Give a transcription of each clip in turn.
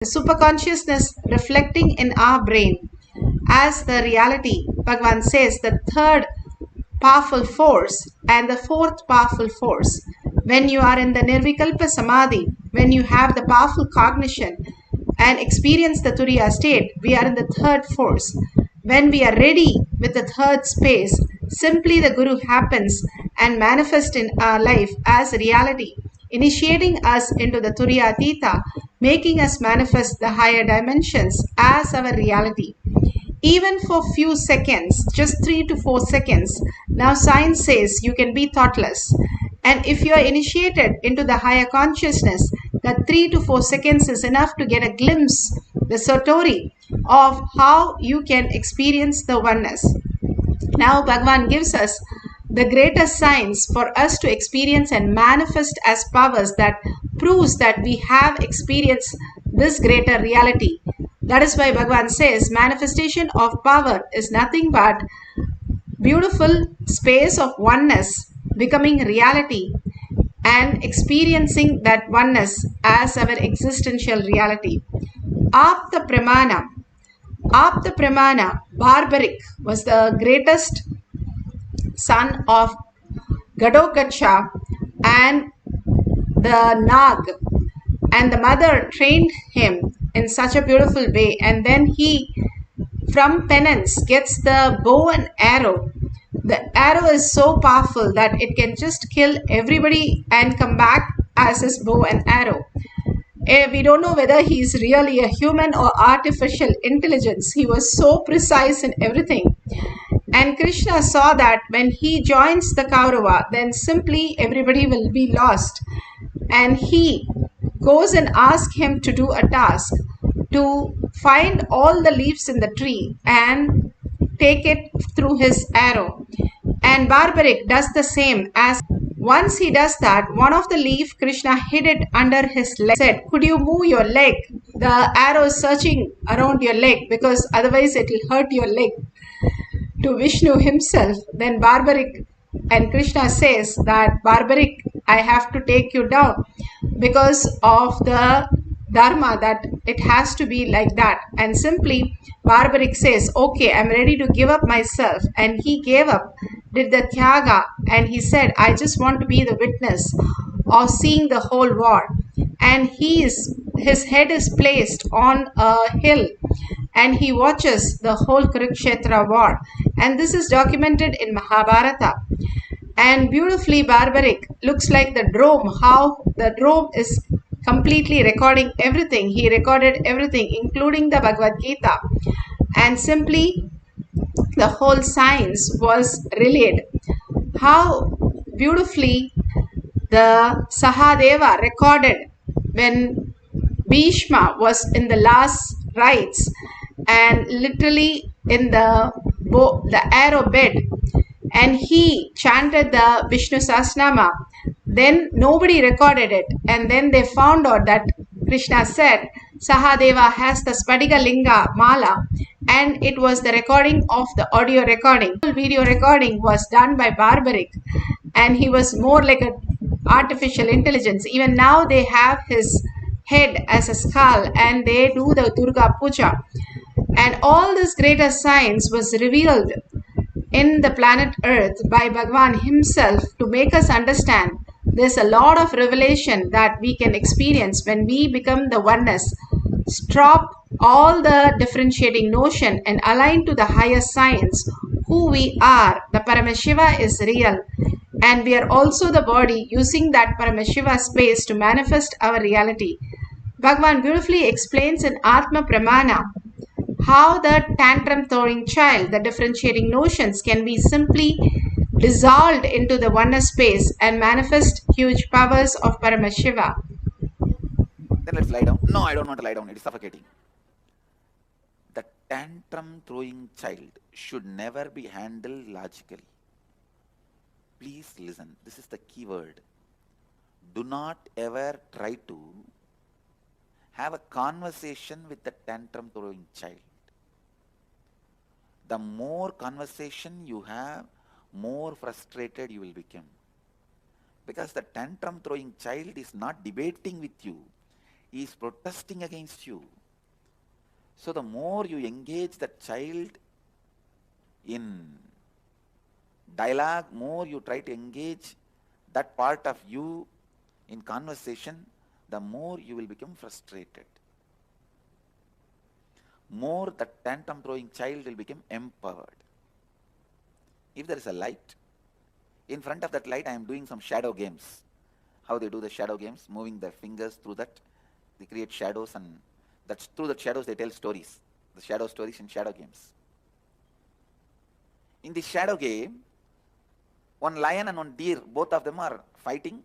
the superconsciousness reflecting in our brain as the reality. Bhagavan says the third powerful force and the fourth powerful force. When you are in the Nirvikalpa Samadhi, when you have the powerful cognition and experience the Turiya state, we are in the third force. When we are ready with the third space, simply the Guru happens and manifests in our life as reality, initiating us into the Turiya Atita, making us manifest the higher dimensions as our reality. Even for few seconds, just 3 to 4 seconds, now science says you can be thoughtless. And if you are initiated into the higher consciousness, that 3 to 4 seconds is enough to get a glimpse, the satori of how you can experience the oneness. Now Bhagavan gives us the greatest signs for us to experience and manifest as powers that proves that we have experienced this greater reality. That is why Bhagavan says manifestation of power is nothing but beautiful space of oneness becoming reality and experiencing that oneness as our existential reality. Apta Pramana. Apta Pramana, barbaric, was the greatest son of Gadokacha and the Nag, and the mother trained him in such a beautiful way, and then he from penance gets the bow and arrow. The arrow is so powerful that it can just kill everybody and come back as his bow and arrow. We don't know whether he's really a human or artificial intelligence. He was so precise in everything. And Krishna saw that when he joins the Kaurava, then simply everybody will be lost. And he goes and asks him to do a task, to find all the leaves in the tree and take it through his arrow. And Barbaric does the same. As once he does that, one of the leaf, Krishna hid it under his leg. Said, could you move your leg? The arrow is searching around your leg because otherwise it will hurt your leg. To Vishnu himself, then Barbaric, and Krishna says that Barbaric, I have to take you down because of the dharma, that it has to be like that. And simply Barbaric says, okay, I'm ready to give up myself. And he gave up, did the tyaga, and he said, I just want to be the witness of seeing the whole war. And his head is placed on a hill and he watches the whole Kurukshetra war. And this is documented in Mahabharata. And beautifully Barbaric looks like the drone, how the drone is completely recording everything. He recorded everything, including the Bhagavad Gita. And simply the whole science was relayed. How beautifully the Sahadeva recorded when Bhishma was in the last rites and literally in the arrow bed, and he chanted the Vishnu Sahasranama. Then nobody recorded it, and then they found out that Krishna said Sahadeva has the Spadiga Linga Mala, and it was the recording of the audio recording. The video recording was done by Barbaric, and he was more like an artificial intelligence. Even now they have his head as a skull and they do the Durga Puja. And all this greater science was revealed in the planet Earth by Bhagavan himself to make us understand there's a lot of revelation that we can experience when we become the oneness. Stop all the differentiating notion and align to the higher science. Who we are, the Paramashiva is real. And we are also the body using that Paramashiva space to manifest our reality. Bhagavan beautifully explains in Atma Pramana how the tantrum throwing child, the differentiating notions, can be simply dissolved into the oneness space and manifest huge powers of Paramashiva. Then let's lie down. No, I don't want to lie down. It is suffocating. The tantrum throwing child should never be handled logically. Please listen. This is the key word. Do not ever try to have a conversation with the tantrum throwing child. The more conversation you have, more frustrated you will become. Because the tantrum throwing child is not debating with you. He is protesting against you. So the more you engage the child in dialogue, more you try to engage that part of you in conversation, the more you will become frustrated. More the tantrum throwing child will become empowered. If there is a light, in front of that light I am doing some shadow games. How they do the shadow games, moving their fingers through that, they create shadows, and that's through the shadows they tell stories. The shadow stories in shadow games. In the shadow game, one lion and one deer, both of them are fighting.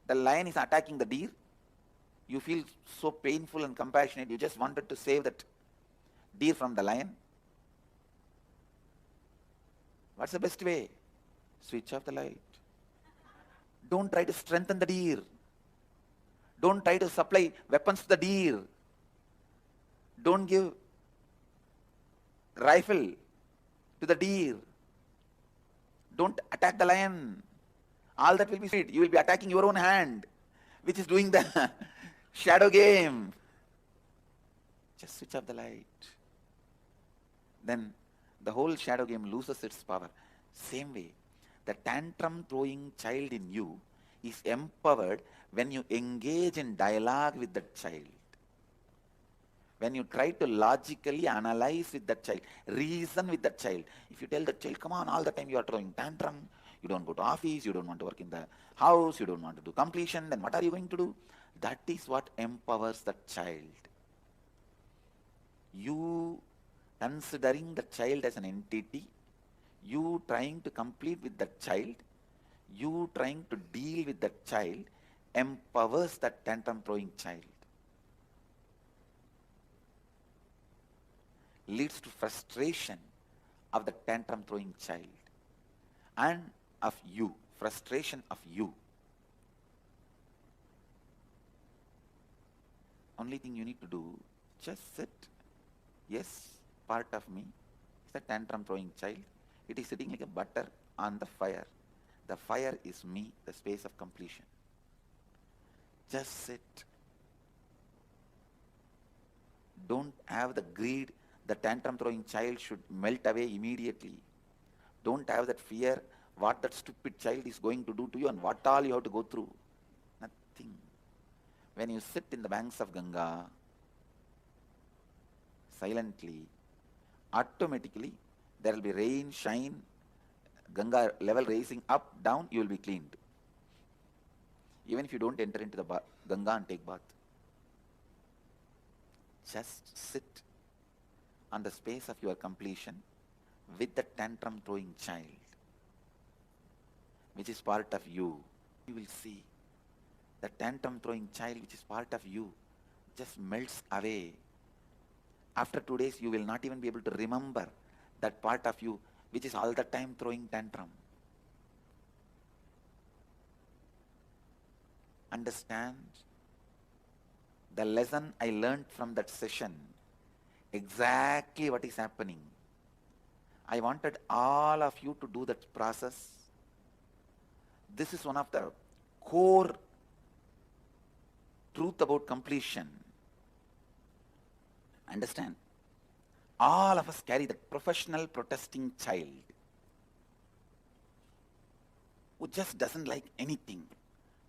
The lion is attacking the deer. You feel so painful and compassionate, you just wanted to save that deer from the lion. What's the best way? Switch off the light. Don't try to strengthen the deer. Don't try to supply weapons to the deer. Don't give rifle to the deer. Don't attack the lion. All that will be sweet. You will be attacking your own hand, which is doing the shadow game. Just switch off the light. Then the whole shadow game loses its power. Same way, the tantrum throwing child in you is empowered when you engage in dialogue with that child. When you try to logically analyze with that child, reason with that child. If you tell that child, come on, all the time you are throwing tantrum, you don't go to office, you don't want to work in the house, you don't want to do completion, then what are you going to do? That is what empowers that child. You considering the child as an entity, you trying to complete with that child, you trying to deal with that child, empowers that tantrum throwing child. Leads to frustration of the tantrum throwing child and of you, frustration of you. Only thing you need to do, just sit. Yes, part of me is the tantrum throwing child. It is sitting like a butter on the fire. The fire is me, the space of completion. Just sit. Don't have the greed. The tantrum throwing child should melt away immediately. Don't have that fear what that stupid child is going to do to you and what all you have to go through. Nothing. When you sit in the banks of Ganga, silently, automatically there will be rain, shine, Ganga level raising up, down, you will be cleaned. Even if you don't enter into the Ganga and take bath. Just sit on the space of your completion with the tantrum throwing child, which is part of you. You will see the tantrum throwing child, which is part of you, just melts away. After 2 days, you will not even be able to remember that part of you, which is all the time throwing tantrum. Understand the lesson I learned from that session, exactly what is happening. I wanted all of you to do that process. This is one of the core truth about completion. Understand? All of us carry the professional protesting child who just doesn't like anything,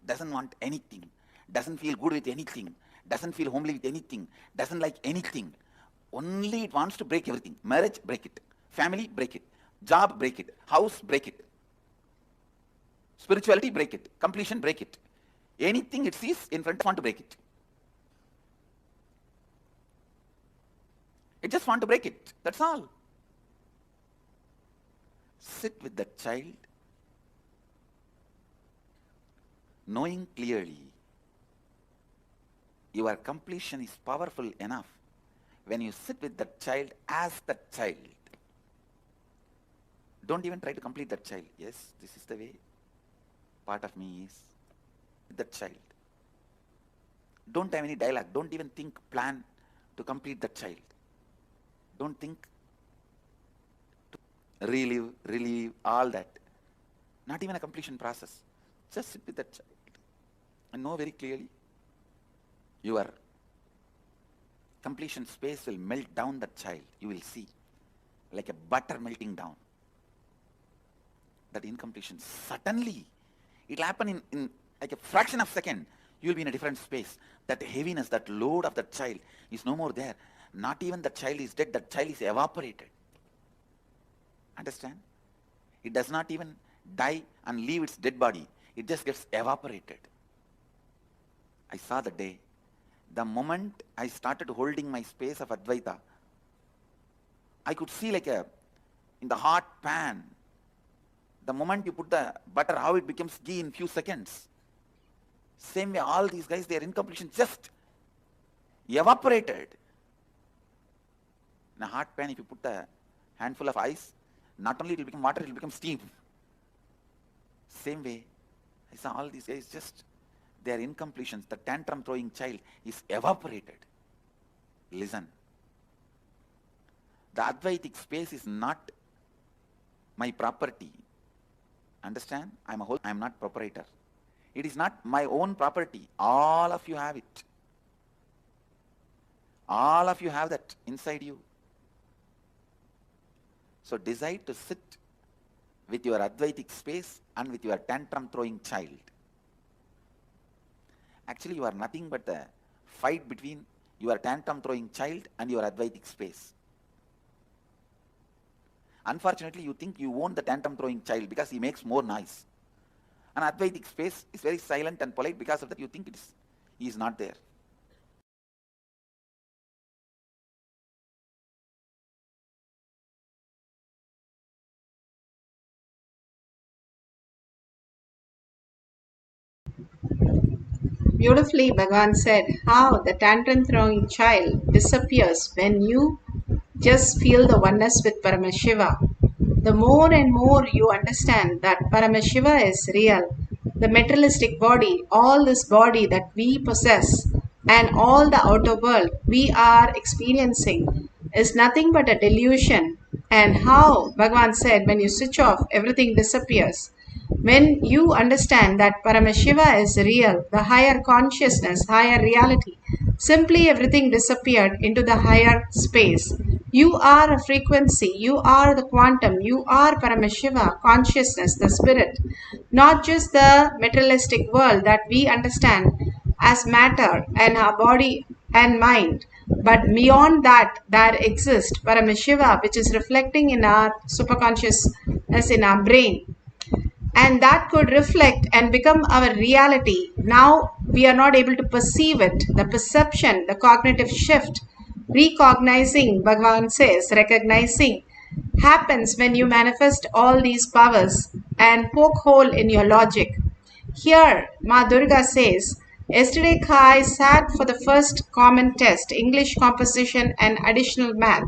doesn't want anything, doesn't feel good with anything, doesn't feel homely with anything, doesn't like anything. Only it wants to break everything. Marriage, break it. Family, break it. Job, break it. House, break it. Spirituality, break it. Completion, break it. Anything it sees in front, want to break it. It just want to break it. That's all. Sit with the child, knowing clearly your completion is powerful enough when you sit with that child as that child. Don't even try to complete that child. Yes, this is the way part of me is with that child. Don't have any dialogue. Don't even think, plan to complete that child. Don't think to relieve, all that. Not even a completion process. Just sit with that child and know very clearly your completion space will melt down that child. You will see, like a butter melting down. That incompletion, suddenly, it will happen in like a fraction of a second. You will be in a different space. That heaviness, that load of that child is no more there. Not even the child is dead, that child is evaporated. Understand? It does not even die and leave its dead body. It just gets evaporated. I saw the day. The moment I started holding my space of Advaita, I could see like in the hot pan, the moment you put the butter, how it becomes ghee in few seconds. Same way, all these guys, their incompletion just evaporated. In a hot pan, if you put a handful of ice, not only it will become water, it will become steam. Same way, I saw all these guys just, their incompletions, the tantrum throwing child is evaporated. Listen. The Advaitic space is not my property. Understand? I am not proprietor. It is not my own property. All of you have it. All of you have that inside you. So decide to sit with your Advaitic space and with your tantrum throwing child. Actually, you are nothing but a fight between your tantrum throwing child and your Advaitic space. Unfortunately, you think you own the tantrum throwing child because he makes more noise. An Advaitic space is very silent and polite. Because of that, you think he is not there. Beautifully, Bhagavan said how the tantrum throwing child disappears when you just feel the oneness with Paramashiva. The more and more you understand that Paramashiva is real, the materialistic body, all this body that we possess, and all the outer world we are experiencing is nothing but a delusion. And how Bhagavan said, when you switch off, everything disappears. When you understand that Paramashiva is real, the higher consciousness, higher reality, simply everything disappeared into the higher space. You are a frequency, you are the quantum, you are Paramashiva, consciousness, the spirit, not just the materialistic world that we understand as matter and our body and mind. But beyond that, there exists Paramashiva, which is reflecting in our superconsciousness, in our brain. And that could reflect and become our reality. Now we are not able to perceive it. The perception, the cognitive shift, recognizing, Bhagavan says, recognizing, happens when you manifest all these powers and poke hole in your logic. Here, Ma Durga says, yesterday Kai sat for the first common test, English composition and additional math.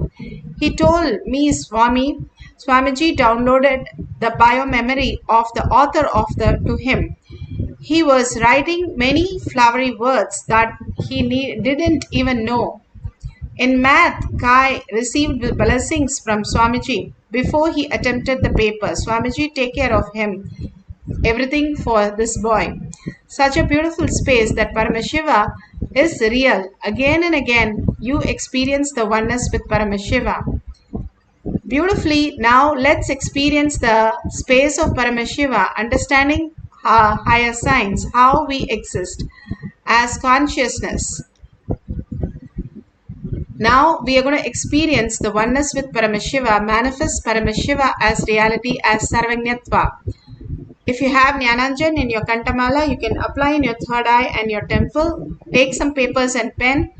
He told me Swamiji downloaded the bio-memory of the author to him. He was writing many flowery words that he didn't even know. In math, Kai received blessings from Swamiji before he attempted the paper. Swamiji, take care of him. Everything for this boy. Such a beautiful space that Paramashiva is real. Again and again, you experience the oneness with Paramashiva. Beautifully, now let's experience the space of Paramashiva, understanding higher science, how we exist as consciousness. Now we are going to experience the oneness with Paramashiva, manifest Paramashiva as reality, as Sarvanyatva. If you have Jnananjan in your Kantamala, you can apply in your third eye and your temple. Take some papers and pen.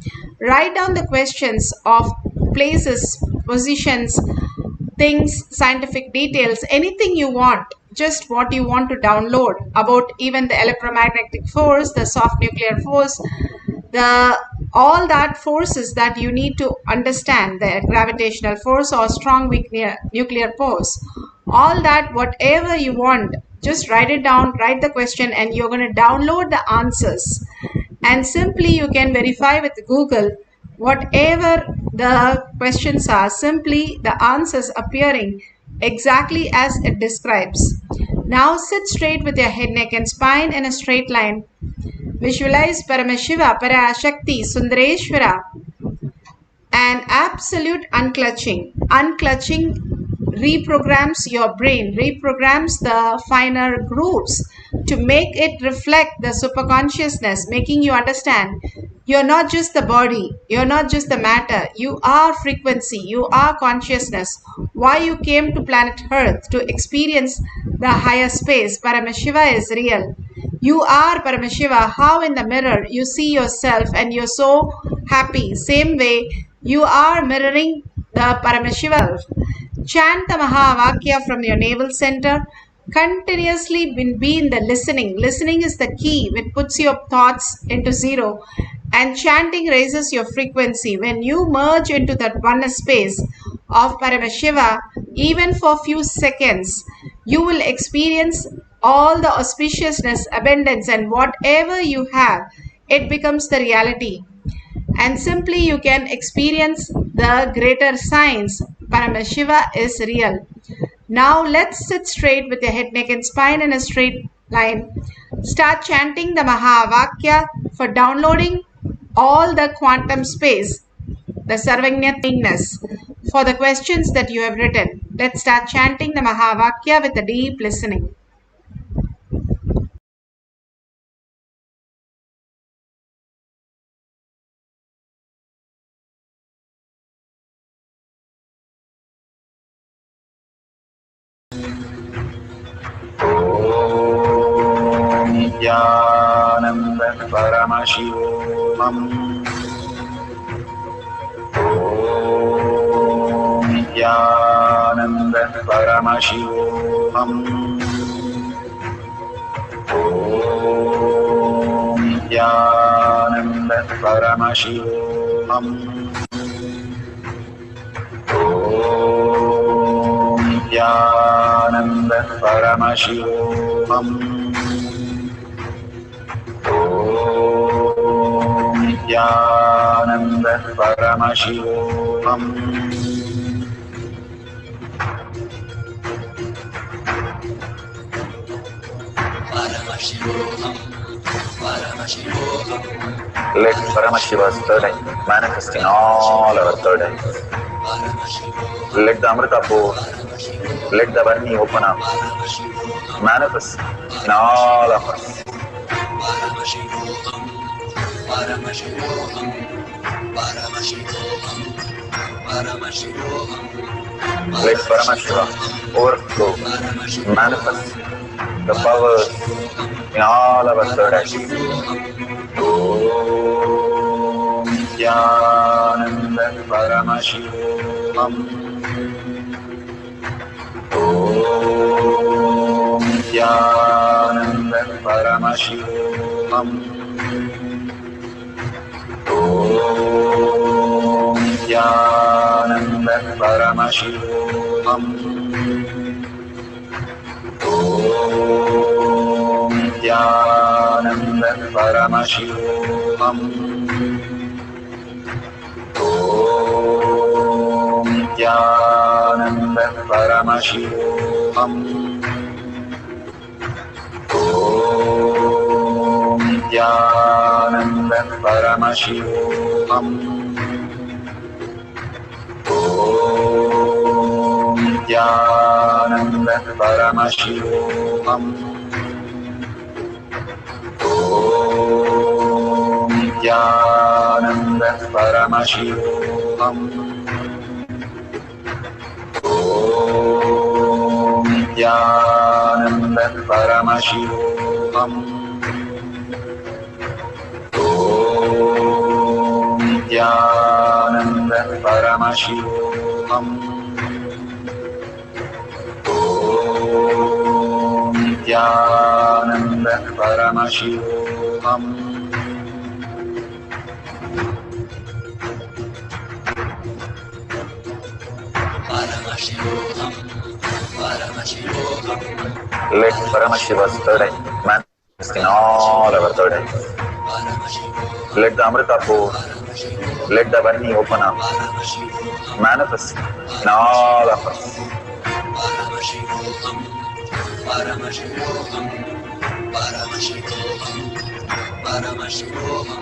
Write down the questions of places, positions, things, scientific details, anything you want. Just what you want to download about even the electromagnetic force, the soft nuclear force, all that forces that you need to understand, the gravitational force or strong weak nuclear force. All that, whatever you want, just write it down, write the question, and you're going to download the answers. And simply you can verify with Google whatever the questions are, simply the answers appearing exactly as it describes. Now sit straight with your head, neck and spine in a straight line. Visualize Paramashiva, Parashakti, Sundareshwara absolute unclutching. Unclutching reprograms your brain, reprograms the finer grooves to make it reflect the superconsciousness, making you understand you're not just the body, you're not just the matter, you are frequency, you are consciousness. Why you came to planet Earth to experience the higher space. Paramashiva is real. You are Paramashiva. How in the mirror you see yourself and you're so happy. Same way you are mirroring the Paramashiva. Chant the Mahavakya from your navel center. Continuously be in the listening. Listening is the key which puts your thoughts into zero. And chanting raises your frequency. When you merge into that oneness space of Paramashiva, even for few seconds, you will experience all the auspiciousness, abundance, and whatever you have, it becomes the reality. And simply you can experience the greater science. Paramashiva is real. Now let's sit straight with your head, neck, and spine in a straight line. Start chanting the Mahavakya for downloading all the quantum space, the Sarvagnyathingness, for the questions that you have written. Let's start chanting the Mahavakya with a deep listening. Nithyananda Paramashivoham. Nithyananda Paramashivoham. Nithyananda Paramashivoham. Nithyananda Paramashivoham. Nithyananda Paramashivoham. Paramashivoham, Paramashivoham. Let Paramashiva's third eye manifest in all our third eyes. Let the Amrita pour, let the Varni open up, manifest in all of us. Paramashivoham, Paramashivoham, Paramashivoham, Paramashivoham. Let Paramashiva overflow, manifest the powers in all our third eyes. Om Nithyananda Paramashivoham. Om Nithyananda Paramashivoham. Om Nithyananda Paramashivoham. Om Nithyananda Paramashivoham. Om Nithyananda Paramashivoham. Om Nithyananda Paramashivoham. Om Nithyananda Paramashivoham. Om Nithyananda Paramashivoham. Om Nithyananda Paramashivoham. Om Nithyananda Paramashivoham. Om Nithyananda Paramashivoham. Paramashivoham, Paramashivoham. Let Paramashiva's third eye manifest in all our third eyes. Let the Amrita pour, let the Varni open up, manifest in all of us. Paramashivoham, Paramashivoham, Paramashivoham, Paramashivoham,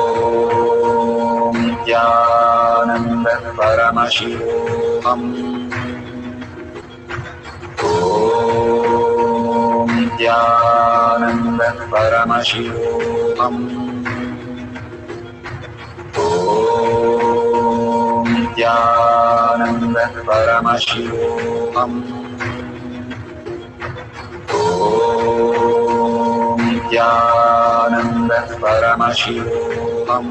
Om Nithyananda Paramashivoham. Om Nithyananda Paramashivoham. Om Nithyananda Paramashivoham. Om Nithyananda Paramashivoham.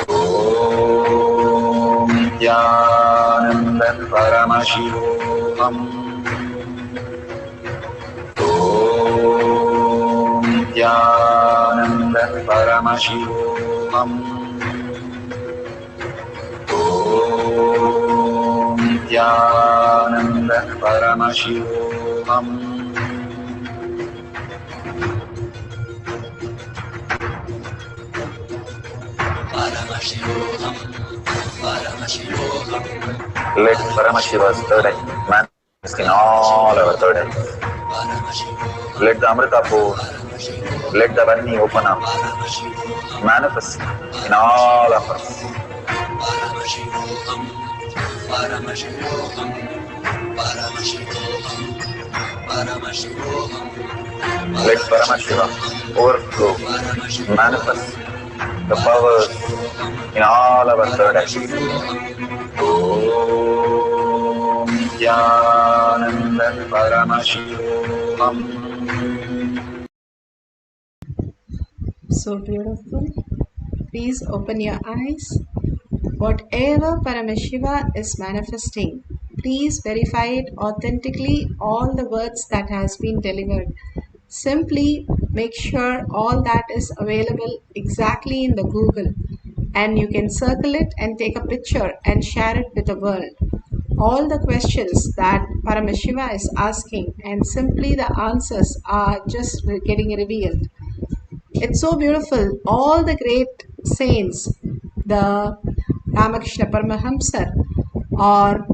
Om Nithyananda Paramashivoham. Om Nithyananda Paramashivoham. Om Nithyananda Paramashivoham. Paramashivoham. Paramashivoham. Let Paramashiva's third eye manifest in all our third eyes. Paramashivoham. Let the Amrita pour, let the Varni open up, Paramashivoham. manifest in all of us. Paramashivoham. Paramashivoham. Paramashivoham. Paramashivoham. Let Paramashiva overflow, manifest the powers in all our third eyes. Om Nithyananda Paramashivoham. So beautiful. Please open your eyes. Whatever Paramashiva is manifesting, please verify it authentically, all the words that has been delivered. Simply make sure all that is available exactly in the Google, and you can circle it and take a picture and share it with the world. All the questions that Paramashiva is asking, and simply the answers are just getting revealed. It's so beautiful. All the great saints, the Ramakrishna Paramahamsar or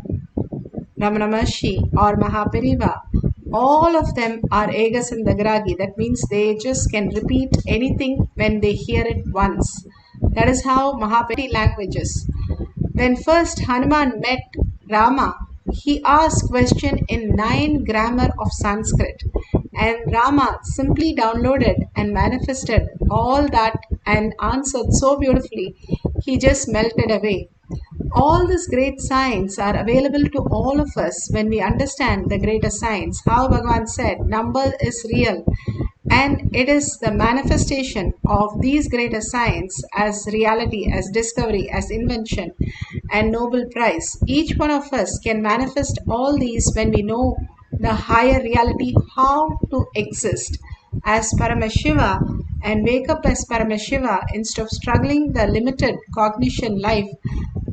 Ramana Maharshi or Mahapariva, all of them are Egasandagragi. That means they just can repeat anything when they hear it once. That is how Mahapari languages. When first Hanuman met Rama, he asked question in 9 grammar of Sanskrit, and Rama simply downloaded and manifested all that and answered so beautifully, he just melted away. All these great signs are available to all of us when we understand the greater science. How Bhagavan said, number is real, and it is the manifestation of these greater science as reality, as discovery, as invention and Nobel Prize. Each one of us can manifest all these when we know the higher reality, how to exist as Paramashiva and wake up as Paramashiva instead of struggling the limited cognition life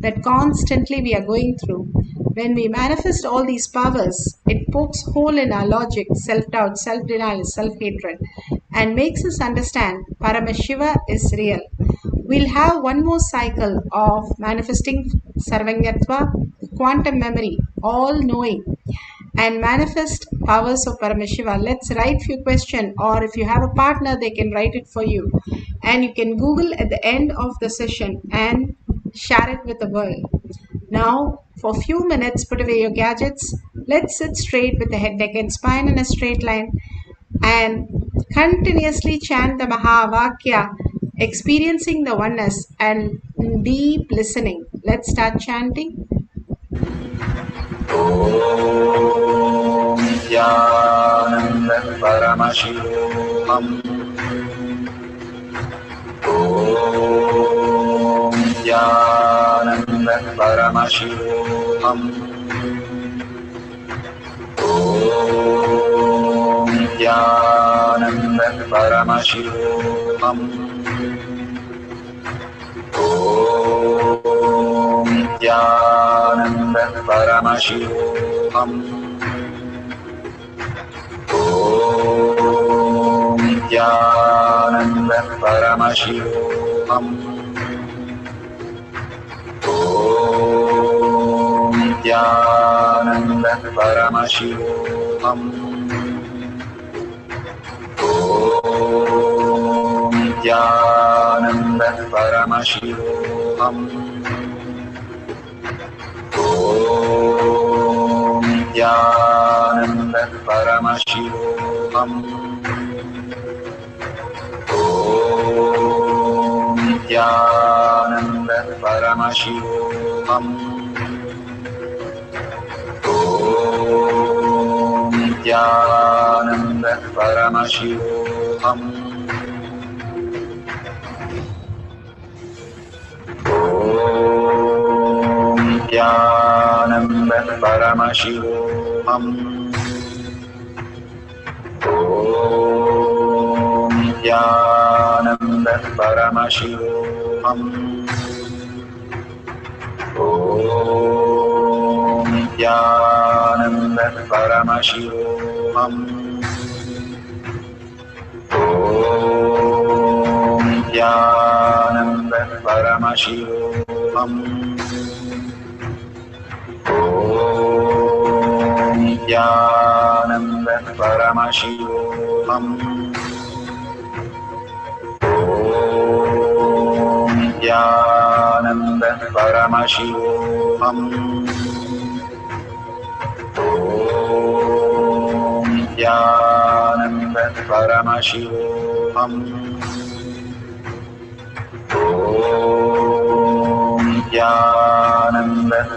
that constantly we are going through. When we manifest all these powers, it pokes hole in our logic, self-doubt, self-denial, self-hatred, and makes us understand Paramashiva is real. We'll have one more cycle of manifesting Sarvangatva, quantum memory, all-knowing, and manifest powers of Paramashiva. Let's write few questions, or if you have a partner, they can write it for you. And you can Google at the end of the session and share it with the world. Now, for a few minutes, put away your gadgets. Let's sit straight with the head, neck and spine in a straight line and continuously chant the Mahavakya, experiencing the oneness and deep listening. Let's start chanting. Om Nithyananda Paramashivoham. Om Nithyananda Paramashivoham. Om Nithyananda Paramashivoham. Om Nithyananda Paramashivoham. Om Nithyananda Paramashivoham. Om Nithyananda Paramashivoham. Om Nithyananda Paramashivoham. Om Nithyananda Paramashivoham. Om Nithyananda Paramashivoham. Om Nithyananda Paramashivoham. Om Nithyananda Paramashivoham. Om Nithyananda Paramashivoham. Om Nithyananda Paramashivoham. Om Nithyananda Paramashivoham. Om Nithyananda Paramashivoham. Om Nithyananda Paramashivoham. Om Nithyananda Paramashivoham. Om Nithyananda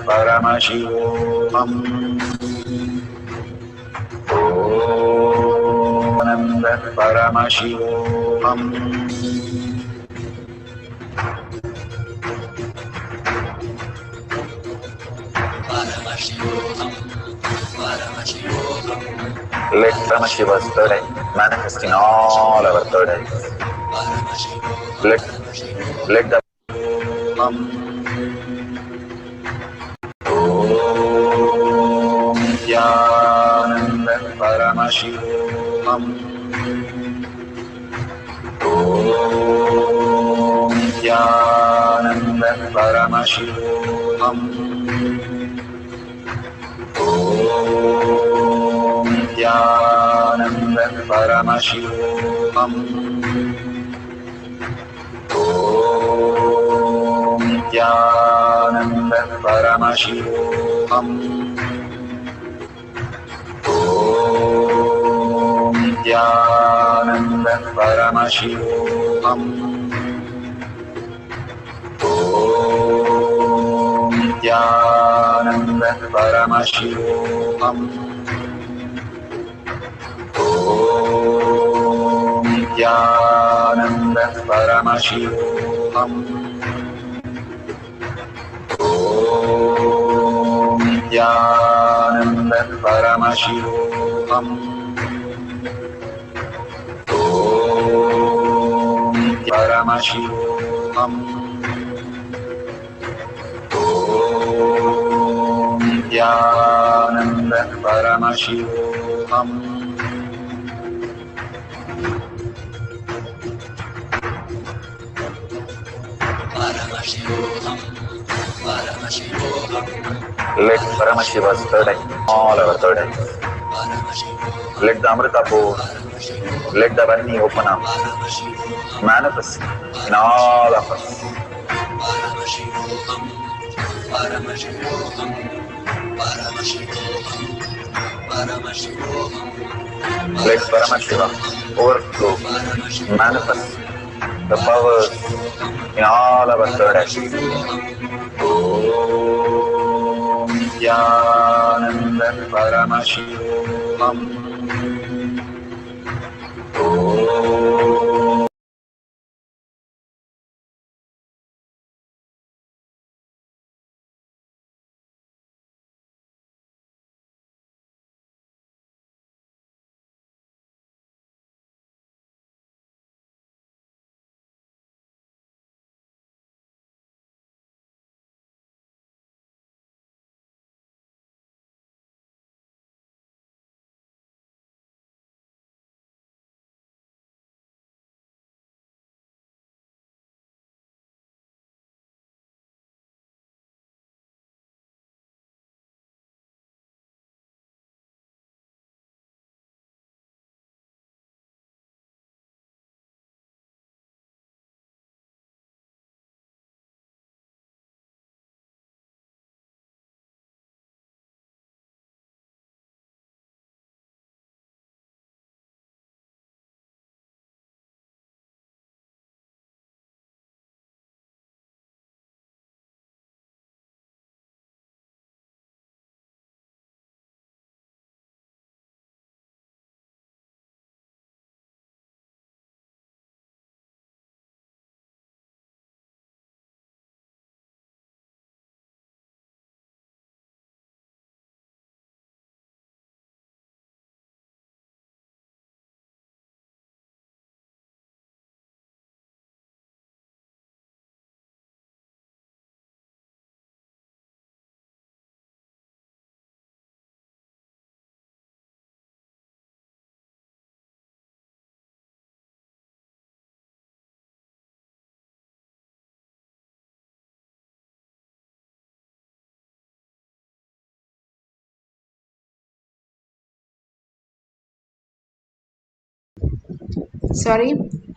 Paramashivoham. Om Nithyananda Paramashivoham. Paramashivoham. Paramashivoham. Let Paramashiva's third eye manifest in all our third eyes. Paramashivoham. Let Paramashivoham. the Om Nithyananda Paramashivoham. Om Nithyananda Paramashivoham. Om Nithyananda Paramashivoham. Om Nithyananda Paramashivoham. Om Nithyananda Paramashivoham. Om Nithyananda Paramashivoham. Om Nithyananda Paramashivoham. Om Nithyananda Paramashivoham. Om Paramashivoham. Om Nithyananda Paramashivoham. Paramashivoham. Paramashivoham. Let Paramashiva's third eye, all our third eyes. Paramashivoham. Let the Amrita pour, Paramashivoham. let the Varni open up, Paramashivoham. manifest in all of us. Paramashivoham. Paramashivoham. Paramashivoham. Paramashivoham. Let Paramashiva overflow, manifest the powers in all our third eyes. Om Nithyananda Paramashivoham. Om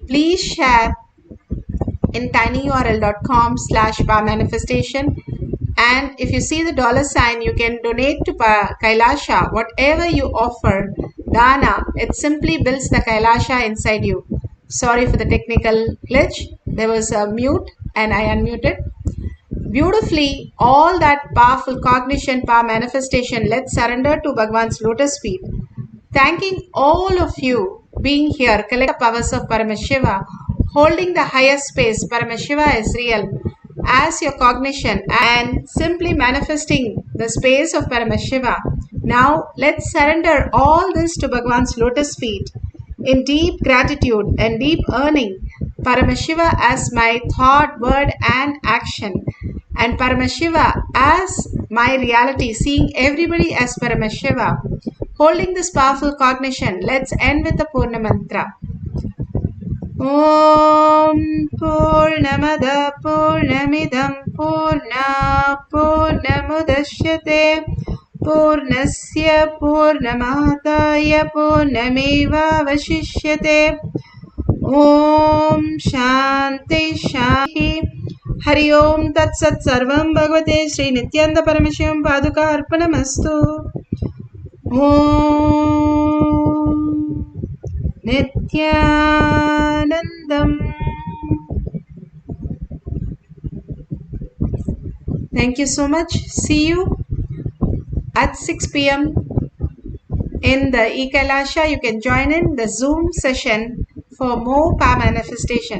please share in tinyurl.com/powermanifestation. And if you see the $sign, you can donate to Kailasha. Whatever you offer, Dana, it simply builds the Kailasha inside you. Sorry for the technical glitch. There was a mute and I unmuted. Beautifully, all that powerful cognition, power manifestation, let's surrender to Bhagwan's lotus feet. Thanking all of you being here, collective powers of Paramashiva, holding the higher space. Paramashiva is real as your cognition and simply manifesting the space of Paramashiva. Now let's surrender all this to Bhagwan's lotus feet in deep gratitude and deep earning Paramashiva as my thought, word and action, and Paramashiva as my reality, seeing everybody as Paramashiva. Holding this powerful cognition, let's end with the Purna Mantra. Om Purnamada Purnamidam Purna Purnamudashyate Purnasya Purnamataya Purnameva Vashishyate. Om Shanti Shanti. Hari Om Tat Sat Sarvam Bhagavate Sri Nithyananda Paramashivam Paduka Arpanamastu. Om Nithyanandam. Thank you so much. See you at 6 p.m. in the Kailasha. You can join in the Zoom session for more power manifestation.